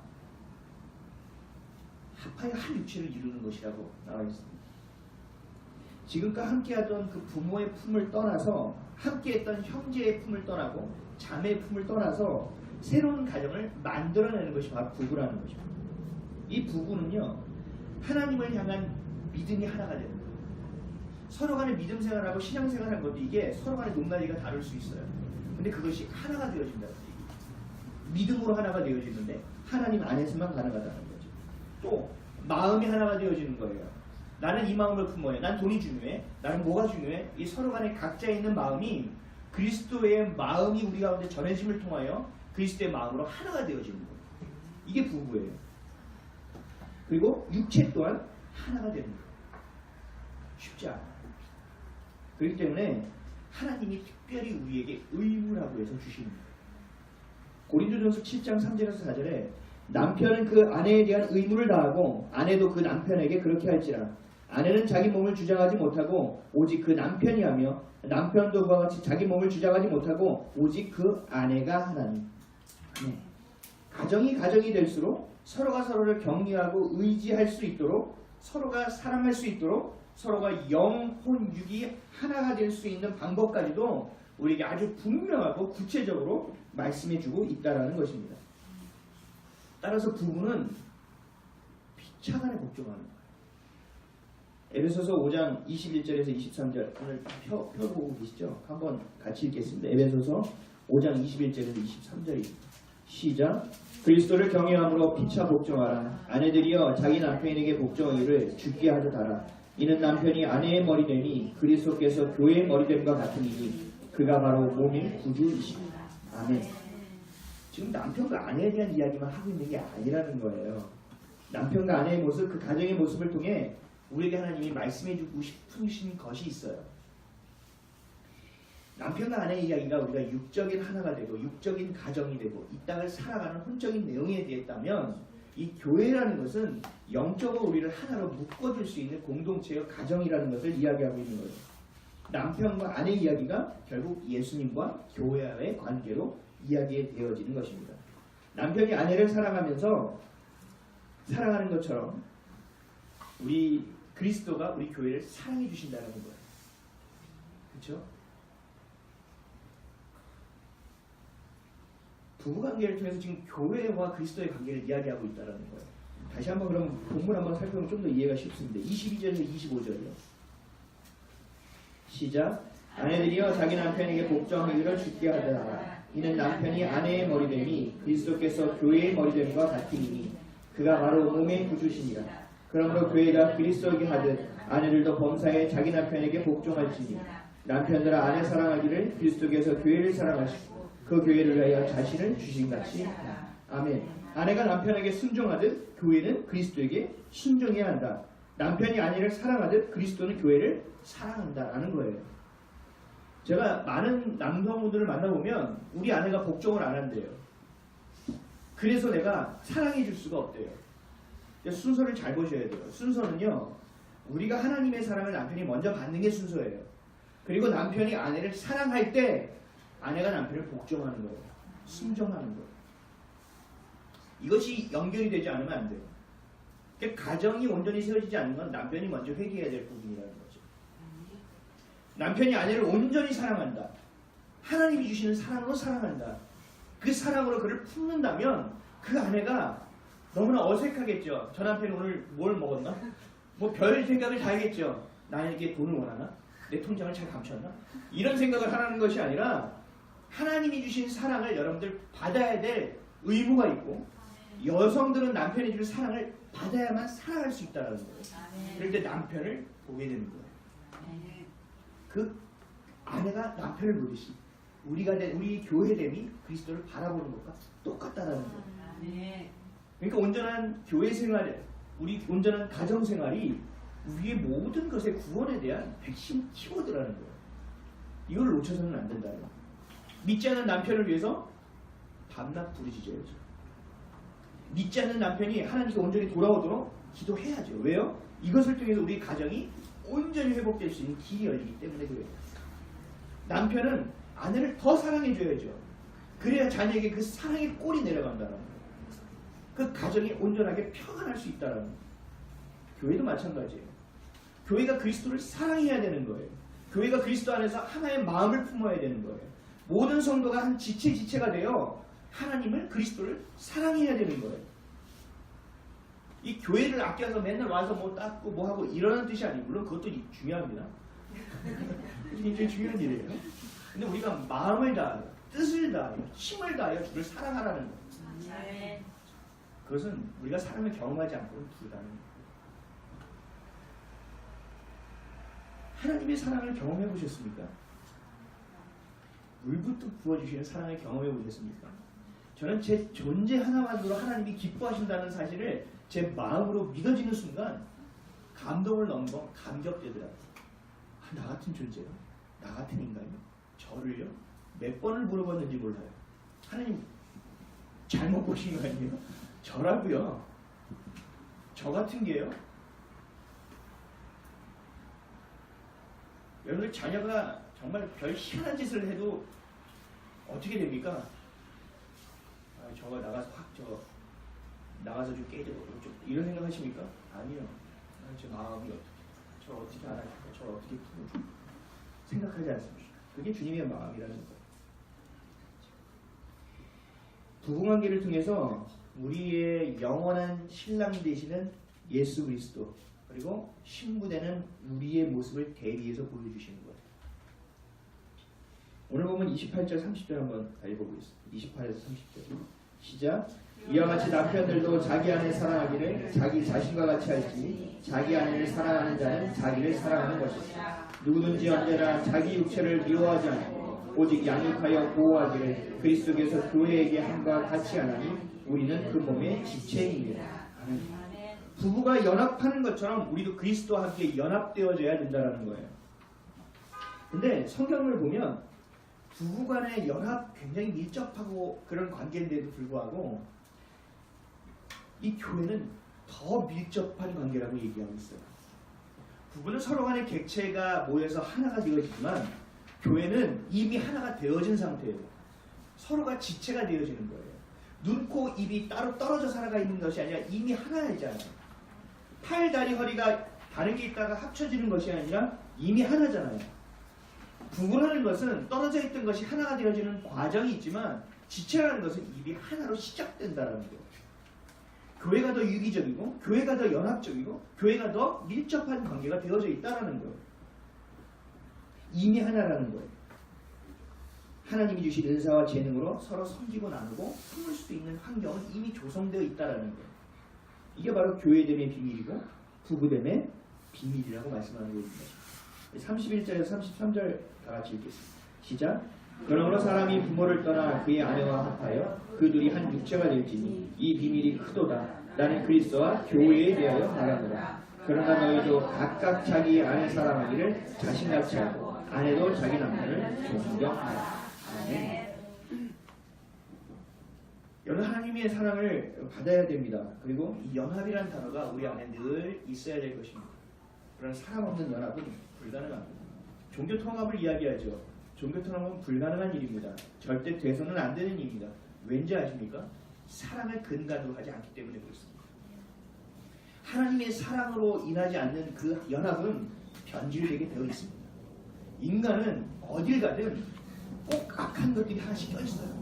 합하여 한 육체를 이루는 것이라고 나와 있습니다. 지금껏 함께하던 그 부모의 품을 떠나서 함께했던 형제의 품을 떠나고 자매의 품을 떠나서 새로운 가정을 만들어내는 것이 바로 부부라는 것입니다. 이 부부는요, 하나님을 향한 믿음이 하나가 되는 거예요. 서로 간에 믿음 생활하고 신앙 생활하는 것도 이게 서로 간에 높낮이가 다를 수 있어요. 근데 그것이 하나가 되어진다는 거예요. 믿음으로 하나가 되어지는데 하나님 안에서만 가능하다는 거죠. 또 마음이 하나가 되어지는 거예요. 나는 이 마음을 품어요. 난 돈이 중요해. 나는 뭐가 중요해? 이 서로 간에 각자 있는 마음이 그리스도의 마음이 우리 가운데 전해짐을 통하여 그리스도의 마음으로 하나가 되어지는 거예요. 이게 부부예요. 그리고 육체 또한 하나가 되는 거예요. 쉽지 않아요. 그렇기 때문에 하나님이 특별히 우리에게 의무라고 해서 주시는 거예요. 고린도전서 7장 3절에서 4절에 남편은 그 아내에 대한 의무를 다하고 아내도 그 남편에게 그렇게 할지라. 아내는 자기 몸을 주장하지 못하고 오직 그 남편이 하며 남편도 그와 같이 자기 몸을 주장하지 못하고 오직 그 아내가 하나니. 가정이 될수록 서로가 서로를 격려하고 의지할 수 있도록 서로가 사랑할 수 있도록 서로가 영혼 육이 하나가 될 수 있는 방법까지도 우리에게 아주 분명하고 구체적으로 말씀해주고 있다는 것입니다. 따라서 부부는 피차간에 복종하는 거예요. 에베소서 5장 21절에서 23절 오늘 펴보고 계시죠? 한번 같이 읽겠습니다. 에베소서 5장 21절에서 23절입니다. 시작. 그리스도를 경외함으로 피차 복종하라. 아내들이여 자기 남편에게 복종하기를 주께 하듯하라. 이는 남편이 아내의 머리 되니 그리스도께서 교회의 머리 됨과 같으니 그가 바로 몸의 구주이십니다. 아멘. 지금 남편과 아내에 대한 이야기만 하고 있는 게 아니라는 거예요. 남편과 아내의 모습, 그 가정의 모습을 통해 우리에게 하나님이 말씀해주고 싶으신 것이 있어요. 남편과 아내의 이야기가 우리가 육적인 하나가 되고 육적인 가정이 되고 이 땅을 살아가는 혼적인 내용에 대했다면 이 교회라는 것은 영적으로 우리를 하나로 묶어줄 수 있는 공동체의 가정이라는 것을 이야기하고 있는 거예요. 남편과 아내의 이야기가 결국 예수님과 교회와의 관계로 이야기되어지는 것입니다. 남편이 아내를 사랑하면서 사랑하는 것처럼 우리 그리스도가 우리 교회를 사랑해 주신다는 거예요. 그렇죠? 부부관계를 통해서 지금 교회와 그리스도의 관계를 이야기하고 있다는 거예요. 다시 한번 그럼 본문 한번 살펴보면 좀 더 이해가 쉽습니다. 22절에서 25절이요. 시작. 아내들이여 자기 남편에게 복종하기를 주께 하더라. 이는 남편이 아내의 머리됨이 그리스도께서 교회의 머리됨과 같으니 그가 바로 몸의 구주시니라. 그러므로 교회가 그리스도에게 하듯 아내들도 범사에 자기 남편에게 복종할지니 남편들아 아내 사랑하기를 그리스도께서 교회를 사랑하시고 그 교회를 위하여 자신을 주신같이. 아멘. 아내가 남편에게 순종하듯 교회는 그리스도에게 순종해야 한다. 남편이 아내를 사랑하듯 그리스도는 교회를 사랑한다라는 거예요. 제가 많은 남성분들을 만나보면 우리 아내가 복종을 안 한대요. 그래서 내가 사랑해 줄 수가 없대요. 순서를 잘 보셔야 돼요. 순서는요, 우리가 하나님의 사랑을 남편이 먼저 받는 게 순서예요. 그리고 남편이 아내를 사랑할 때 아내가 남편을 복종하는 거예요. 순종하는 거예요. 이것이 연결이 되지 않으면 안 돼요. 그러니까 가정이 온전히 세워지지 않는 건 남편이 먼저 회개해야 될 부분이라는 거죠. 남편이 아내를 온전히 사랑한다. 하나님이 주시는 사랑으로 사랑한다. 그 사랑으로 그를 품는다면 그 아내가 너무나 어색하겠죠. 저 남편이 오늘 뭘 먹었나? 뭐 별 생각을 다 하겠죠. 나에게 돈을 원하나? 내 통장을 잘 감췄나? 이런 생각을 하라는 것이 아니라 하나님이 주신 사랑을 여러분들 받아야 될 의무가 있고 여성들은 남편이 주는 사랑을 받아야만 사랑할 수 있다는 거예요. 그럴 때 남편을 보게 되는 거예요. 그 아내가 남편을 보듯이 우리 교회됨이 그리스도를 바라보는 것과 똑같다라는 거예요. 그러니까 온전한 교회 생활, 우리 온전한 가정 생활이 우리의 모든 것의 구원에 대한 핵심 키워드라는 거예요. 이걸 놓쳐서는 안 된다는 거예요. 믿지 않는 남편을 위해서 밤낮 부르짖어야죠. 믿지 않는 남편이 하나님께 온전히 돌아오도록 기도해야죠. 왜요? 이것을 통해서 우리 가정이 온전히 회복될 수 있는 길이 열리기 때문에 그래요. 남편은 아내를 더 사랑해줘야죠. 그래야 자녀에게 그 사랑의 꼴이 내려간다는 거예요. 그 가정이 온전하게 평안할 수 있다는 거예요. 교회도 마찬가지예요. 교회가 그리스도를 사랑해야 되는 거예요. 교회가 그리스도 안에서 하나의 마음을 품어야 되는 거예요. 모든 성도가 한 지체가 되어 하나님을, 그리스도를 사랑해야 되는 거예요. 이 교회를 아껴서 맨날 와서 뭐 닦고 뭐 하고 이러는 뜻이 아니고, 물론 그것도 중요합니다. 그게 굉장히 중요한 일이에요. 근데 우리가 마음을 다하여, 뜻을 다하여, 힘을 다하여 주를 사랑하라는 거예요. 그것은 우리가 사람을 경험하지 않고는 불가능해요. 하나님의 사랑을 경험해 보셨습니까? 물부터 부어주시는 사랑을 경험해 보셨습니까? 저는 제 존재 하나만으로 하나님이 기뻐하신다는 사실을 제 마음으로 믿어지는 순간 감동을 넘어 감격되더라고요. 나 같은 존재요? 나 같은 인간이요? 저를요? 몇 번을 물어봤는지 몰라요. 하나님 잘못 보신 거 아니에요? 저라고요. 저 같은 게요. 여러분들 자녀가 정말 별 희한한 짓을 해도 어떻게 됩니까? 저가 나가서 나가서 좀 깨지고 좀 이런 생각 하십니까? 아니요. 제 마음이 어떻게, 저 어떻게 알아줄까? 저 어떻게 품어줄까? 생각하지 않습니까? 그게 주님의 마음이라는 거예요. 부부관계를 통해서 우리의 영원한 신랑 되시는 예수 그리스도, 그리고 신부되는 우리의 모습을 대비해서 보여주시는 거예요. 오늘 보면 28절 30절 한번 읽어보겠습니다. 28에서 30절 시작. 이와 같이 남편들도 자기 아내 사랑하기를 자기 자신과 같이 할지 자기 아내를 사랑하는 자는 자기를 사랑하는 것이다. 누구든지 언제나 자기 육체를 미워하지 않고 오직 양육하여 보호하기를 그리스도께서 교회에게 함과 같이 하나니 우리는 그 몸의 지체입니다. 부부가 연합하는 것처럼 우리도 그리스도와 함께 연합되어져야 된다는 거예요. 근데 성경을 보면 부부간의 연합 굉장히 밀접하고 그런 관계인데도 불구하고 이 교회는 더 밀접한 관계라고 얘기하고 있어요. 부부는 서로 간의 객체가 모여서 하나가 되어지지만 교회는 이미 하나가 되어진 상태예요. 서로가 지체가 되어지는 거예요. 눈, 코, 입이 따로 떨어져 살아가 있는 것이 아니라 이미 하나이잖아요. 팔, 다리, 허리가 다른 게 있다가 합쳐지는 것이 아니라 이미 하나잖아요. 부부라는 것은 떨어져 있던 것이 하나가 되어지는 과정이 있지만 지체라는 것은 이미 하나로 시작된다는 거예요. 교회가 더 유기적이고 교회가 더 연합적이고 교회가 더 밀접한 관계가 되어져 있다는 거예요. 이미 하나라는 거예요. 하나님이 주신 은사와 재능으로 서로 섬기고 나누고 품을 수 있는 환경은 이미 조성되어 있다는 거예요. 이게 바로 교회됨의 비밀이고 부부됨의 비밀이라고 말씀하는 것입니다. 31절에서 33절 다 같이 읽겠습니다. 시작. 그러므로 사람이 부모를 떠나 그의 아내와 합하여 그 둘이 한 육체가 될지니 이 비밀이 크도다. 나는 그리스도와 교회에 대하여 말하노라. 그러나 너희도 각각 자기 아내 사랑하기를 자신같이 하고 아내도 자기 남편을 존경하라. 아멘. 여러분 하나님의 사랑을 받아야 됩니다. 그리고 이 연합이라는 단어가 우리 안에 늘 있어야 될 것입니다. 그런 사랑 없는 연합은 불가능합니다. 종교 통합을 이야기하죠. 종교 통합은 불가능한 일입니다. 절대 돼서는 안 되는 일입니다. 왠지 아십니까? 사랑을 근간으로 하지 않기 때문에 그렇습니다. 하나님의 사랑으로 인하지 않는 그 연합은 변질되게 되어 있습니다. 인간은 어딜 가든 꼭 악한 것들이 하나씩 껴있어요.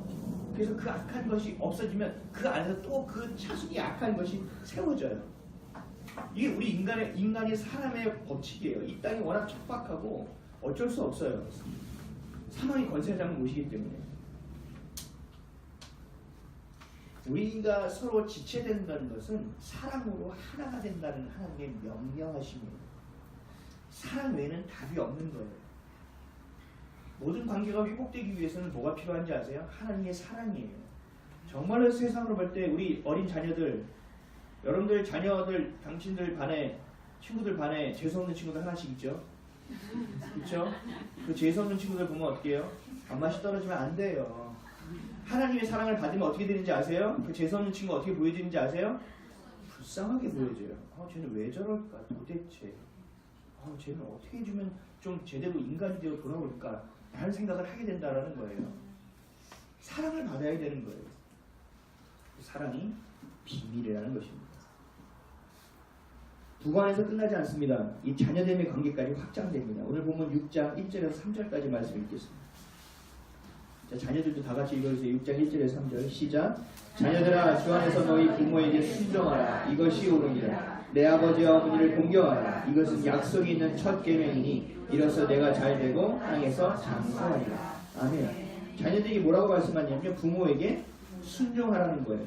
그래서 그 악한 것이 없어지면 그 안에서 또 그 차순위 악한 것이 세워져요. 이게 우리 인간의 사람의 법칙이에요. 이 땅이 워낙 척박하고 어쩔 수 없어요. 사망의 권세를 잡는 곳이기 때문에. 우리가 서로 지체된다는 것은 사랑으로 하나가 된다는 하나님의 명령하심이에요. 사랑 외에는 답이 없는 거예요. 모든 관계가 회복되기 위해서는 뭐가 필요한지 아세요? 하나님의 사랑이에요. 정말로 세상으로 볼 때 우리 어린 자녀들, 여러분들 자녀들, 당신들 반에, 친구들 반에 재수없는 친구들 하나씩 있죠? 그렇죠? 그 재수없는 친구들 보면 어떻게 해요? 밥맛이 떨어지면 안 돼요. 하나님의 사랑을 받으면 어떻게 되는지 아세요? 그 재수없는 친구 어떻게 보여지는지 아세요? 불쌍하게 보여져요. 쟤는 왜 저럴까 도대체. 쟤는 어떻게 해주면 좀 제대로 인간이 되어 돌아올까 라는 생각을 하게 된다는 거예요. 사랑을 받아야 되는 거예요. 그 사랑이 비밀이라는 것입니다. 부관에서 끝나지 않습니다. 이 자녀됨의 관계까지 확장됩니다. 오늘 보면 6장 1절에서 3절까지 말씀 읽겠습니다. 자, 자녀들도 다 같이 읽어주세요. 6장 1절에서 3절 시작. 자녀들아 주 안에서 너희 부모에게 순종하라. 이것이 옳으니라. 내 아버지와 어머니를 공경하라. 이것은 약속이 있는 첫 계명이니 이로써 내가 잘되고 땅에서 장수하리라. 아멘. 자녀들이 뭐라고 말씀하냐면 부모에게 순종하라는 거예요.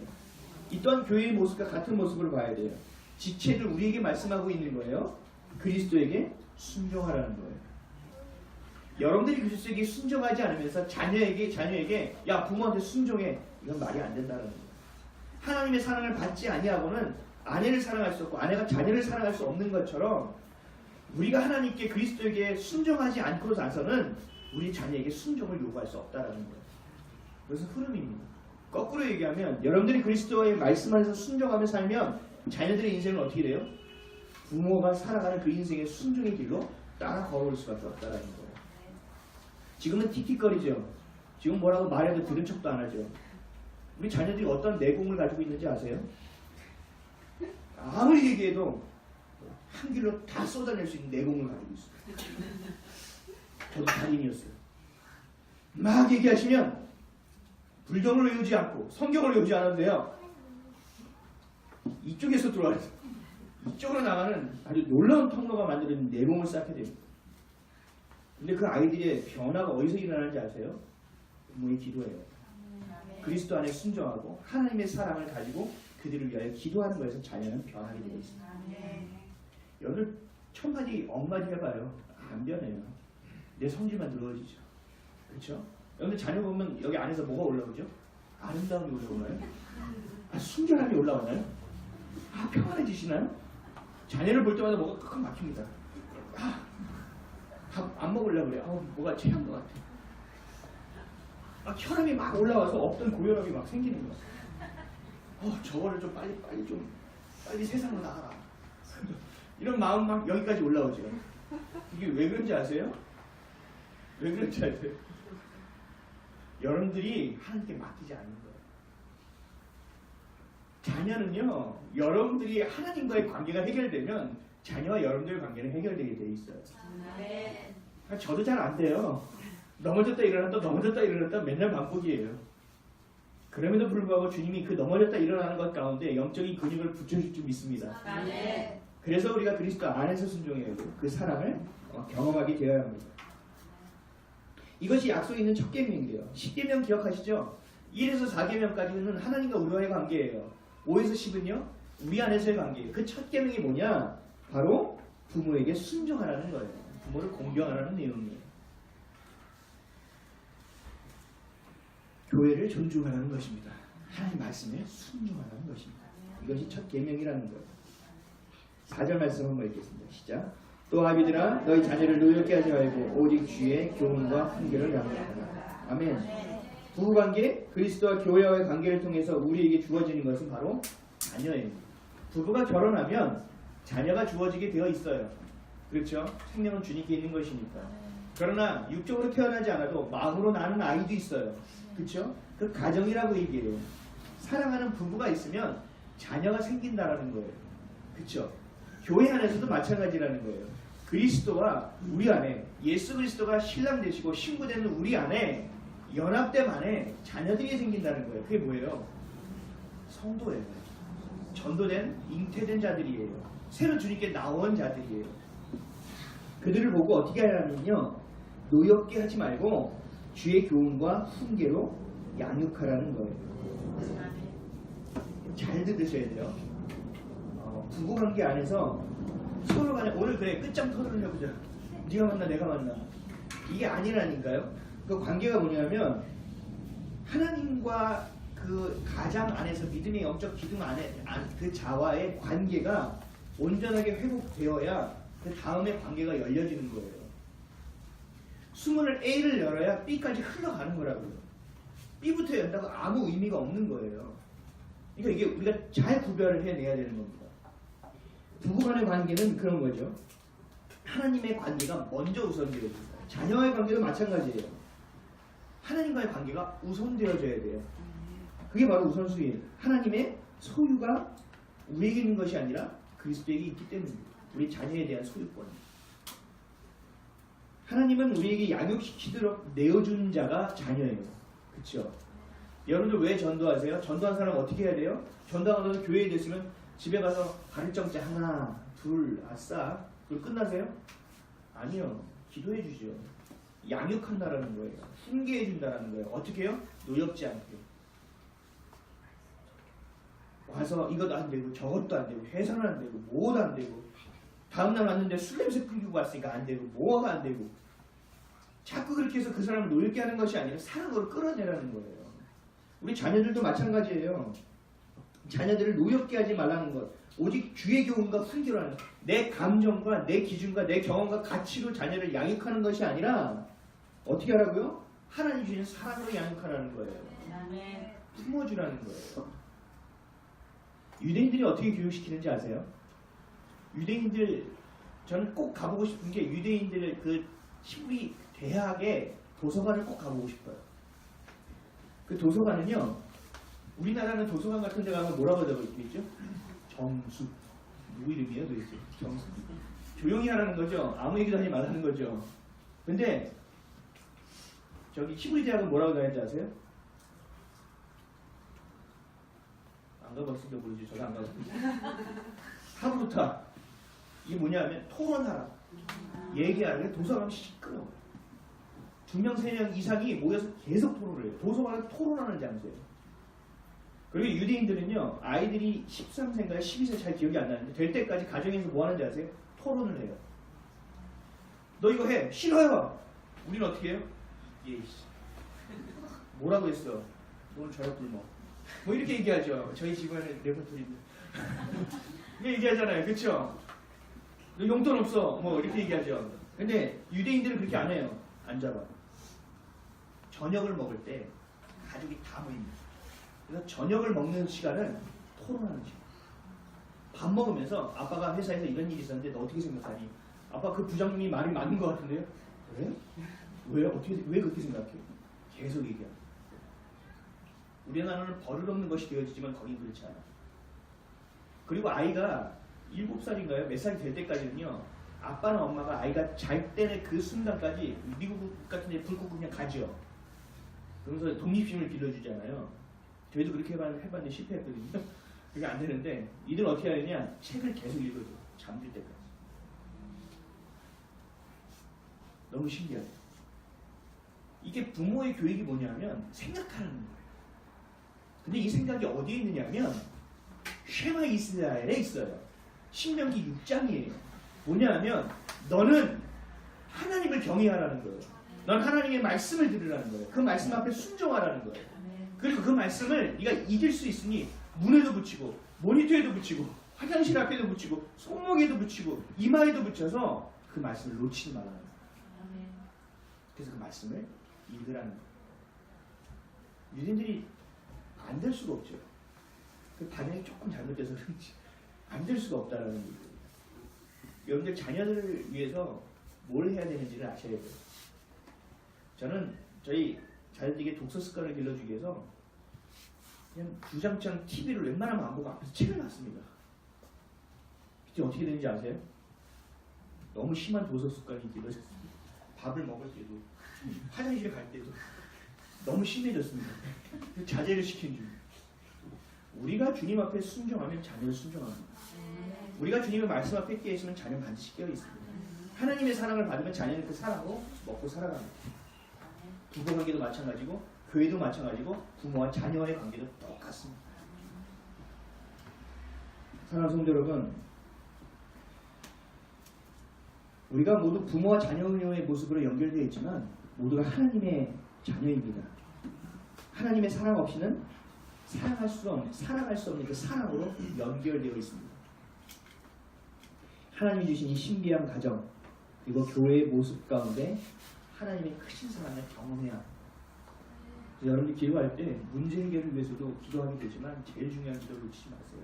이 또한 교회의 모습과 같은 모습을 봐야 돼요. 지체를 우리에게 말씀하고 있는 거예요. 그리스도에게 순종하라는 거예요. 여러분들이 그리스도에게 순종하지 않으면서 자녀에게 야 부모한테 순종해, 이건 말이 안 된다는 거예요. 하나님의 사랑을 받지 아니하고는 아내를 사랑할 수 없고 아내가 자녀를 사랑할 수 없는 것처럼 우리가 하나님께 그리스도에게 순종하지 않고 나서는 우리 자녀에게 순종을 요구할 수 없다는 거예요. 그것은 흐름입니다. 거꾸로 얘기하면 여러분들이 그리스도의 말씀 안에서 순종하며 살면 자녀들의 인생은 어떻게 돼요? 부모가 살아가는 그 인생의 순종의 길로 따라 걸어올 수밖에 없다는 거예요. 지금은 틱틱거리죠. 지금 뭐라고 말해도 들은 척도 안 하죠. 우리 자녀들이 어떤 내공을 가지고 있는지 아세요? 아무리 얘기해도 한 길로 다 쏟아낼 수 있는 내공을 가지고 있어요. 저도 달인이었어요. 막 얘기하시면 불경을 외우지 않고 성경을 외우지 않아도 돼요. 이쪽에서 들어와요. 이쪽으로 나가는 아주 놀라운 통로가 만들어진 내공을 쌓게 됩니다. 근데 그 아이들의 변화가 어디서 일어나는지 아세요? 부모의 기도예요. 그리스도 안에 순종하고 하나님의 사랑을 가지고 그들을 위하여 기도하는 거에서 자녀는 변하게 되어 있습니다. 여러분 1000마디 억마디 해봐요. 안 변해요. 내 성질만 늘어지죠. 그렇죠? 여러분들 자녀 보면 여기 안에서 뭐가 올라오죠? 아름다움이 올라오나요? 순결함이 올라오나요? 평안해지시나요? 자녀를 볼 때마다 뭐가 꽉 막힙니다. 밥 안 먹으려고 그래요. 뭐가 체한 것 같아. 혈압이 막 올라와서 없던 고혈압이 막 생기는 거야. 저거를 좀 빨리 세상으로 나가라. 이런 마음 막 여기까지 올라오죠. 이게 왜 그런지 아세요? 왜 그런지 아세요? 여러분들이 하나님께 맡기지 않는 거예요. 자녀는요, 여러분들이 하나님과의 관계가 해결되면 자녀와 여러분들의 관계는 해결되게 돼 있어요. 저도 잘 안 돼요. 넘어졌다 일어났다 넘어졌다 일어났다 맨날 반복이에요. 그럼에도 불구하고 주님이 그 넘어졌다 일어나는 것 가운데 영적인 근육을 붙여줄 줄 믿습니다. 그래서 우리가 그리스도 안에서 순종해야 되고 그 사랑을 경험하게 되어야 합니다. 이것이 약속이 있는 첫 계명인데요. 10계명 기억하시죠? 1에서 4계명까지는 하나님과 우리와의 관계예요. 5에서 10은요 우리 안에서의 관계예요. 그 첫 계명이 뭐냐? 바로 부모에게 순종하라는 거예요. 부모를 공경하라는 내용이에요. 교회를 존중하라는 것입니다. 하나님 말씀에 순종하라는 것입니다. 이것이 첫 계명이라는 거예요. 4절 말씀 한번 읽겠습니다. 시작. 또 아비들아 너희 자녀를 노엽게 하지 말고 오직 주의 교훈과 훈계를 양육하라. 아멘. 부부관계, 그리스도와 교회와의 관계를 통해서 우리에게 주어지는 것은 바로 자녀예요. 부부가 결혼하면 자녀가 주어지게 되어 있어요. 그렇죠? 생명은 주님께 있는 것이니까. 그러나 육적으로 태어나지 않아도 마음으로 나는 아이도 있어요. 그렇죠? 그 가정이라고 얘기해요. 사랑하는 부부가 있으면 자녀가 생긴다라는 거예요. 그렇죠? 교회 안에서도 마찬가지라는 거예요. 그리스도와 우리 안에 예수 그리스도가 신랑 되시고 신부 되는 우리 안에 연합됨 안에 자녀들이 생긴다는 거예요. 그게 뭐예요? 성도예요. 전도된 잉태된 자들이에요. 새로 주님께 나온 자들이에요. 그들을 보고 어떻게 하냐면요, 노엽게 하지 말고 주의 교훈과 훈계로 양육하라는 거예요. 잘 들으셔야 돼요. 부부관계 안에서 서로 간에 오늘 그래 끝장 토론을 해보자. 네가 만나 내가 만나. 이게 아니라니까요. 그 관계가 뭐냐면 하나님과 그 가장 안에서 믿음의 영적 기둥 안에 그 자와의 관계가 온전하게 회복되어야 그 다음에 관계가 열려지는 거예요. 수문을 A를 열어야 B까지 흘러가는 거라고요. B부터 연다고 아무 의미가 없는 거예요. 그러니까 이게 우리가 잘 구별을 해내야 되는 겁니다. 부부 간의 관계는 그런 거죠. 하나님의 관계가 먼저 우선되어져요. 자녀의 관계도 마찬가지예요. 하나님과의 관계가 우선되어져야 돼요. 그게 바로 우선순위예요. 하나님의 소유가 우리에게 있는 것이 아니라 그리스도에게 있기 때문입니다. 우리 자녀에 대한 소유권. 하나님은 우리에게 양육시키도록 내어준 자가 자녀예요. 그렇죠? 여러분들 왜 전도하세요? 전도한 사람 어떻게 해야 돼요? 전도하면서 교회에 됐으면 집에 가서 가르정자 하나, 둘, 아싸 그걸 끝나세요? 아니요. 기도해 주죠. 양육한다라는 거예요. 훈계해 준다라는 거예요. 어떻게 해요? 노엽지 않게. 와서 이것도 안 되고 저것도 안 되고 회사는 안 되고 뭐도 안 되고 다음날 왔는데 술 냄새 풍기고 왔으니까 안 되고 뭐가 안 되고 자꾸 그렇게 해서 그 사람을 노엽게 하는 것이 아니라 사랑으로 끌어내라는 거예요. 우리 자녀들도 마찬가지예요. 자녀들을 노엽게 하지 말라는 것. 오직 주의 교훈과 훈계로 하는 것. 내 감정과 내 기준과 내 경험과 가치로 자녀를 양육하는 것이 아니라 어떻게 하라고요? 하나님 주신 사랑으로 양육하라는 거예요. 품어주라는 거예요. 유대인들이 어떻게 교육시키는지 아세요? 유대인들 저는 꼭 가보고 싶은 게 유대인들 그 히브리 대학의 도서관을 꼭 가보고 싶어요. 그 도서관은요, 우리나라는 도서관 같은 데 가면 뭐라고 적어 있죠? 정수. 누구 이름이에요 도대체? 정수. 조용히 하라는 거죠. 아무 얘기도 하지 말라는 거죠. 근데 저기 히브리 대학은 뭐라고 다녔는지 아세요? 안 가봤으니까 모르지. 저도 안 가봤어요. 하루부터 이게 뭐냐면 토론하라. 얘기하라. 도서관 시끄러워. 2명, 3명 이상이 모여서 계속 토론을 해요. 도서관은 토론하는 장소예요. 그리고 유대인들은요, 아이들이 13세인가요? 12세 잘 기억이 안 나는데, 될 때까지 가정에서 뭐 하는지 아세요? 토론을 해요. 너 이거 해. 싫어요. 우리는 어떻게 해요? 예이씨. 뭐라고 했어? 오늘 저녁 굶어. 뭐 이렇게 얘기하죠. 저희 집안의 레퍼토리인데. 이렇게 얘기하잖아요. 그쵸? 너 용돈 없어. 뭐 이렇게 얘기하죠. 근데 유대인들은 그렇게 안 해요. 앉아봐. 저녁을 먹을 때 가족이 다 모입니다. 그래서 저녁을 먹는 시간은 토론하는 시간. 밥 먹으면서 아빠가 회사에서 이런 일이 있었는데 너 어떻게 생각하니? 아빠 그 부장님이 말이 맞는 것 같은데요? 그래? 왜? 왜 그렇게 생각해? 계속 얘기합니다. 우리나라는 버릇없는 것이 되어지지만 거긴 그렇지 않아. 그리고 아이가 7살인가요? 몇 살이 될 때까지는요, 아빠나 엄마가 아이가 잘 때의 그 순간까지 미국 같은 데 불 끄고 그냥 가죠. 그러면서 독립심을 길러주잖아요. 저희도 그렇게 해봤는데 실패했거든요. 그게 안 되는데 이들은 어떻게 하느냐, 책을 계속 읽어줘. 잠들 때까지. 너무 신기하죠. 이게 부모의 교육이 뭐냐면 생각하는 거예요. 근데 이 생각이 어디에 있느냐면 쉐마 이스라엘에 있어요. 신명기 6장이에요. 뭐냐면 너는 하나님을 경외하라는 거예요. 넌 하나님의 말씀을 들으라는 거예요. 그 말씀 앞에 순종하라는 거예요. 그리고 그 말씀을 네가 잊을 수 있으니 문에도 붙이고 모니터에도 붙이고 화장실 앞에도 붙이고 손목에도 붙이고 이마에도 붙여서 그 말씀을 놓치지 말라는 거예요. 그래서 그 말씀을 읽으라는 거예요. 유대인들이 안 될 수가 없죠. 그 반응이 조금 잘못돼서 그런지 안 될 수가 없다라는 거예요. 여러분들 자녀들을 위해서 뭘 해야 되는지를 아셔야 돼요. 저는 저희 자녀들에게 독서 습관을 길러주기 위해서 그냥 주장창 TV를 웬만하면 안 보고 앞에서 책을 놨습니다. 그때 어떻게 되는지 아세요? 너무 심한 도서 습관이 길러졌습니다. 밥을 먹을 때도 화장실 갈 때도 너무 심해졌습니다. 자제를 시킨 줄. 우리가 주님 앞에 순종하면 자녀를 순종합니다. 우리가 주님의 말씀 앞에 깨어 있으면 자녀는 반드시 깨어 있습니다. 하나님의 사랑을 받으면 자녀는 그 사랑으로 먹고 살아갑니다. 부부 관계도 마찬가지고 교회도 마찬가지고 부모와 자녀의 관계도 똑같습니다. 사랑하는 성도 여러분, 우리가 모두 부모와 자녀의 모습으로 연결되어 있지만 모두가 하나님의 자녀입니다. 하나님의 사랑 없이는 살아갈 수 없는 그 사랑으로 연결되어 있습니다. 하나님이 주신 이 신비한 가정 그리고 교회의 모습 가운데 하나님의 크신 사랑을 경험해야 합니다. 여러분들 기도할 때 문제 해결을 위해서도 기도하게 되지만 제일 중요한 기도를 놓치지 마세요.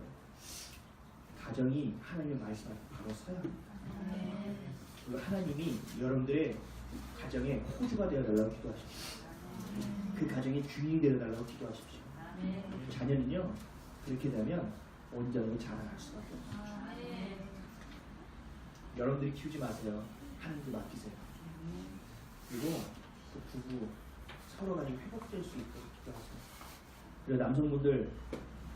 가정이 하나님의 말씀 앞에 바로 서야 합니다. 그리고 하나님이 여러분들의 가정에 호주가 되어달라고 기도하십시오. 그 가정의 주인이 되어달라고 기도하십시오. 자녀는요 그렇게 되면 온전히 자라날 수밖에 없습니다. 여러분들이 키우지 마세요. 하나님께 맡기세요. 그리고 그 부부 서로 간이 회복될 수 있도록 기도하세요. 그리고 남성분들